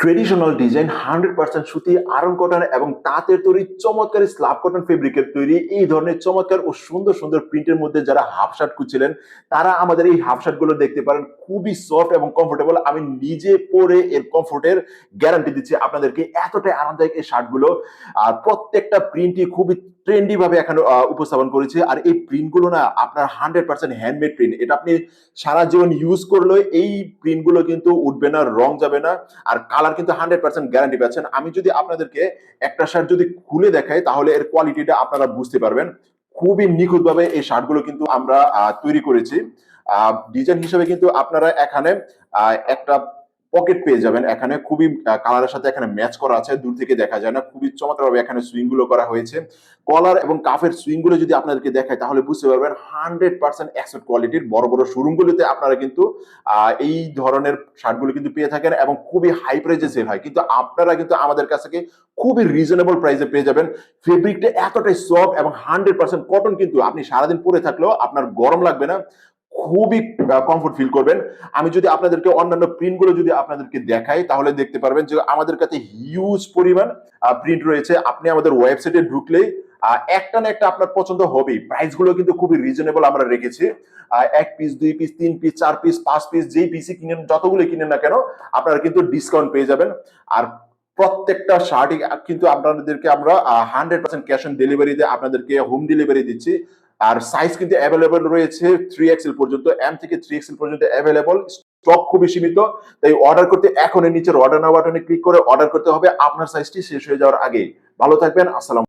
Traditional design 100% সুতি, Aarong cotton এবং তাঁতের তৈরি চমৎকার স্ল্যাব কটন ফেব্রিকের তৈরি এই ধরনের চমৎকার ও সুন্দর সুন্দর প্রিন্টের মধ্যে যারা হাফ শার্ট খুঁজছিলেন তারা আমাদের এই হাফ শার্ট গুলো দেখতে পারেন। খুবই সফট এবং কমফোর্টেবল। আমি নিজে পরে এর কমফোর্টের গ্যারান্টি দিচ্ছি আপনাদেরকে। এতটাই আরামদায়ক এই শার্ট গুলো। আর প্রত্যেকটা প্রিন্টই খুবই ট্রেন্ডি ভাবে এখানে উপস্থাপন করেছে। আর এই প্রিন্ট গুলো না আপনার 100% হ্যান্ডমেড প্রিন্ট। এটা আপনি সারা জীবন ইউজ করলেও এই প্রিন্ট গুলো কিন্তু উঠবে না, রং যাবে না। আর কালার কিন্তু 100% গ্যারান্টি পাচ্ছেন। আমি যদি আপনাদেরকে একটা শার্ট যদি খুলে দেখাই তাহলে এর কোয়ালিটিটা আপনারা বুঝতে পারবেন। খুবই নিখুঁতভাবে এই শার্টগুলো কিন্তু আমরা তৈরি করেছি। ডিজাইন হিসেবে কিন্তু আপনারা এখানে একটা পকেট পেয়ে যাবেন। এখানে খুবই কালারের সাথে এখানে ম্যাচ করা আছে। দূর থেকে দেখা যায় না। খুবই চমৎকারভাবে এখানে সুইং গুলো করা হয়েছে। কলার এবং কাফের সুইং গুলো যদি আপনাদেরকে দেখাই তাহলে বুঝতে পারবেন 100% এক্সপোর্ট কোয়ালিটির। বড় বড় শোরুম গুলোতে আপনারা কিন্তু এই ধরনের শার্টগুলো কিন্তু পেয়ে থাকেন এবং খুবই হাই প্রাইসে সেল হয়। কিন্তু আপনারা কিন্তু আমাদের কাছ থেকে খুবই রিজনেবল প্রাইসে পেয়ে যাবেন। ফেব্রিকটা এতটাই সফট এবং 100% কটন, কিন্তু আপনি সারাদিন পরে থাকলেও আপনার গরম লাগবে না। খুবই কমফোর্ট ফিল করবেন। আমি যদি আপনাদেরকে অন্যান্য প্রিন্ট গুলো যদি আপনাদেরকে দেখাই তাহলে দেখতে পারবেন যে আমাদের কাছে হিউজ পরিমাণ প্রিন্ট রয়েছে। আপনি আমাদের ওয়েবসাইটে ঢুকলেই একটা না একটা আপনার পছন্দ হবেই। প্রাইস গুলো কিন্তু খুবই রিজনেবল আমরা রেখেছি। 1 piece, 2 piece, 3 piece, 4 piece, 5 piece যেই পিসই কিনেন, যতগুলো কিনেন না কেন আপনারা কিন্তু ডিসকাউন্ট পেয়ে যাবেন। আর প্রত্যেকটা শার্টই কিন্তু আপনাদেরকে আমরা 100% ক্যাশ অন ডেলিভারিতে আপনাদেরকে হোম ডেলিভারি দিচ্ছি। আর সাইজ কিন্তু অ্যাভেলেবল রয়েছে 3XL পর্যন্ত, এম থেকে 3XL পর্যন্ত অ্যাভেলেবল। স্টক খুবই সীমিত। তাই অর্ডার করতে এখনই নিচের অর্ডার নাও বাটনে ক্লিক করে অর্ডার করতে হবে আপনার সাইজটি শেষ হয়ে যাওয়ার আগে। ভালো থাকবেন। আসসালাম।